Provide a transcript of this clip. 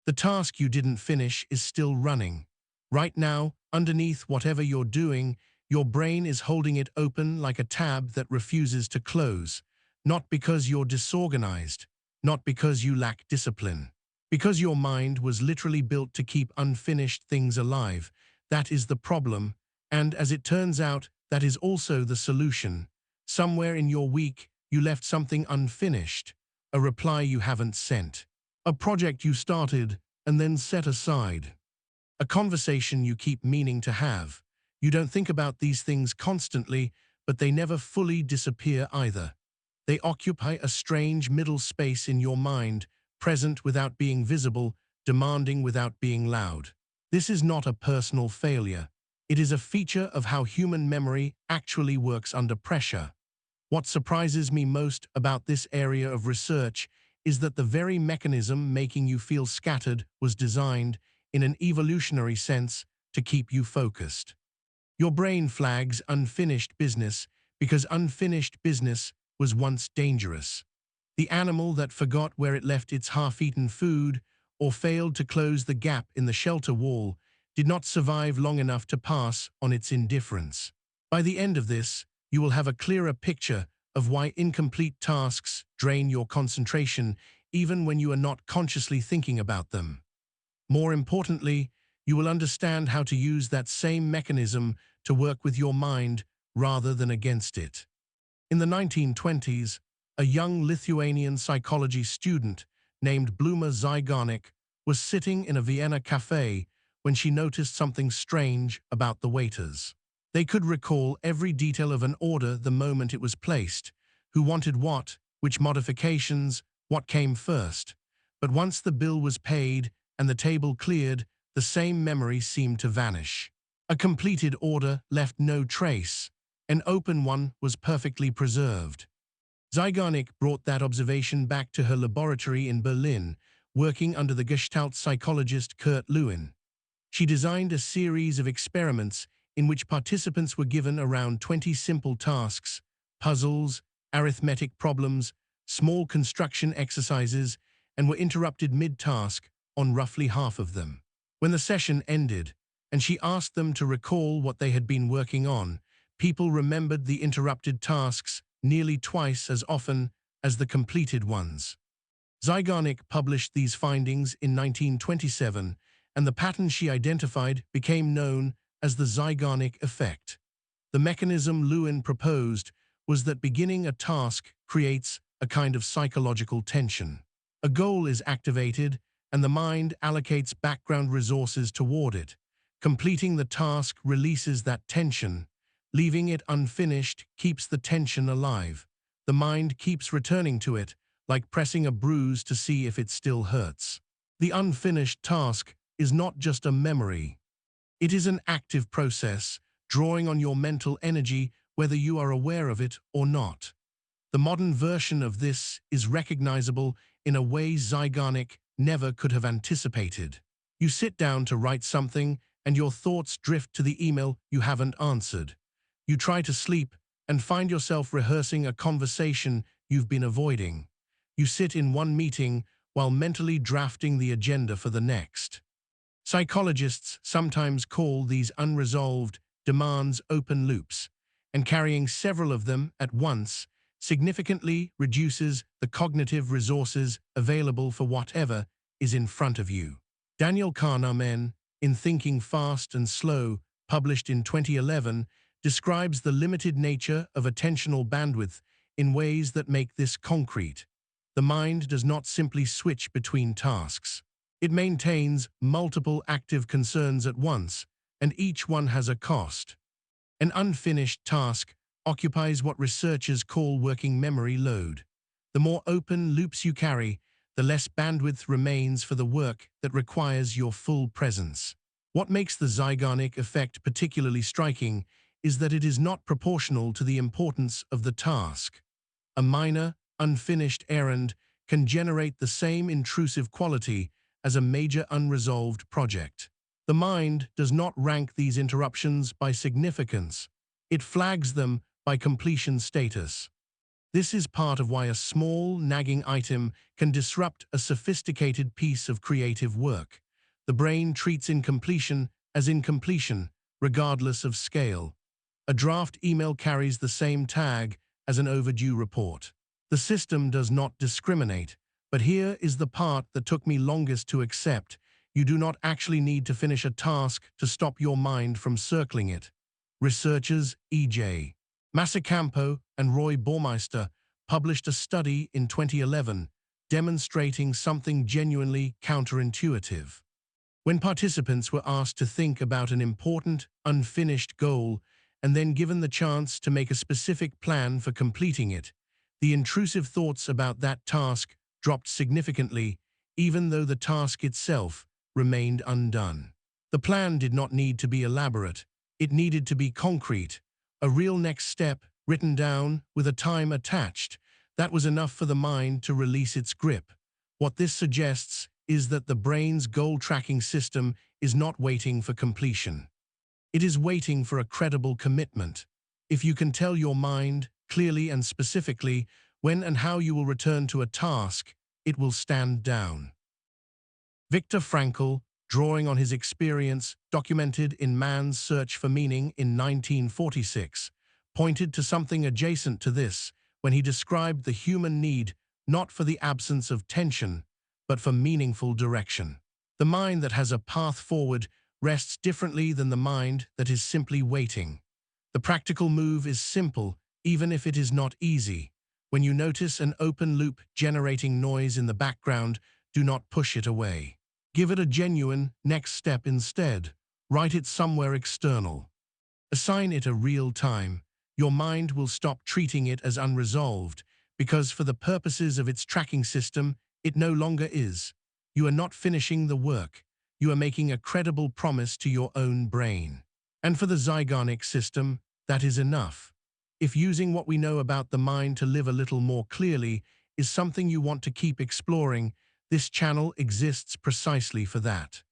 The task you didn't finish is still running. Right now, underneath whatever you're doing, your brain is holding it open like a tab that refuses to close, not because you're disorganized, not because you lack discipline. Because your mind was literally built to keep unfinished things alive. That is the problem, and as it turns out, that is also the solution. Somewhere in your week, you left something unfinished, a reply you haven't sent, a project you started and then set aside, a conversation you keep meaning to have. You don't think about these things constantly, but they never fully disappear either. They occupy a strange middle space in your mind, present without being visible, demanding without being loud. This is not a personal failure. It is a feature of how human memory actually works under pressure. What surprises me most about this area of research is that the very mechanism making you feel scattered was designed, in an evolutionary sense, to keep you focused. Your brain flags unfinished business because unfinished business was once dangerous. The animal that forgot where it left its half-eaten food or failed to close the gap in the shelter wall did not survive long enough to pass on its indifference. By the end of this, you will have a clearer picture of why incomplete tasks drain your concentration even when you are not consciously thinking about them. More importantly, you will understand how to use that same mechanism to work with your mind rather than against it. In the 1920s, a young Lithuanian psychology student named Bluma Zeigarnik was sitting in a Vienna cafe when she noticed something strange about the waiters. They could recall every detail of an order the moment it was placed, who wanted what, which modifications, what came first. But once the bill was paid and the table cleared, the same memory seemed to vanish. A completed order left no trace. An open one was perfectly preserved. Zeigarnik brought that observation back to her laboratory in Berlin, working under the Gestalt psychologist Kurt Lewin. She designed a series of experiments in which participants were given around 20 simple tasks, puzzles, arithmetic problems, small construction exercises, and were interrupted mid-task on roughly half of them. When the session ended, and she asked them to recall what they had been working on, people remembered the interrupted tasks nearly twice as often as the completed ones. Zeigarnik published these findings in 1927, and the pattern she identified became known as the Zeigarnik Effect. The mechanism Lewin proposed was that beginning a task creates a kind of psychological tension. A goal is activated, and the mind allocates background resources toward it. Completing the task releases that tension. Leaving it unfinished keeps the tension alive. The mind keeps returning to it, like pressing a bruise to see if it still hurts. The unfinished task is not just a memory. It is an active process, drawing on your mental energy whether you are aware of it or not. The modern version of this is recognizable in a way Zeigarnik never could have anticipated. You sit down to write something, and your thoughts drift to the email you haven't answered. You try to sleep and find yourself rehearsing a conversation you've been avoiding. You sit in one meeting while mentally drafting the agenda for the next. Psychologists sometimes call these unresolved demands open loops, and carrying several of them at once significantly reduces the cognitive resources available for whatever is in front of you. Daniel Kahneman, in Thinking Fast and Slow, published in 2011, describes the limited nature of attentional bandwidth in ways that make this concrete. The mind does not simply switch between tasks. It maintains multiple active concerns at once, and each one has a cost. An unfinished task occupies what researchers call working memory load. The more open loops you carry, the less bandwidth remains for the work that requires your full presence. What makes the Zeigarnik effect particularly striking is that it is not proportional to the importance of the task. A minor, unfinished errand can generate the same intrusive quality as a major unresolved project. The mind does not rank these interruptions by significance. It flags them by completion status. This is part of why a small, nagging item can disrupt a sophisticated piece of creative work. The brain treats incompletion as incompletion, regardless of scale. A draft email carries the same tag as an overdue report. The system does not discriminate, but here is the part that took me longest to accept. You do not actually need to finish a task to stop your mind from circling it. Researchers E.J. Masicampo and Baumeister published a study in 2011 demonstrating something genuinely counterintuitive. When participants were asked to think about an important, unfinished goal and then given the chance to make a specific plan for completing it, the intrusive thoughts about that task dropped significantly, even though the task itself remained undone. The plan did not need to be elaborate. It needed to be concrete, a real next step written down with a time attached. That was enough for the mind to release its grip. What this suggests is that the brain's goal-tracking system is not waiting for completion. It is waiting for a credible commitment. If you can tell your mind, clearly and specifically, when and how you will return to a task, it will stand down. Viktor Frankl, drawing on his experience documented in Man's Search for Meaning in 1946, pointed to something adjacent to this when he described the human need not for the absence of tension, but for meaningful direction. The mind that has a path forward rests differently than the mind that is simply waiting. The practical move is simple, even if it is not easy. When you notice an open loop generating noise in the background, do not push it away. Give it a genuine next step instead. Write it somewhere external. Assign it a real time. Your mind will stop treating it as unresolved because for the purposes of its tracking system, it no longer is. You are not finishing the work. You are making a credible promise to your own brain. And for the Zeigarnik system, that is enough. If using what we know about the mind to live a little more clearly is something you want to keep exploring, this channel exists precisely for that.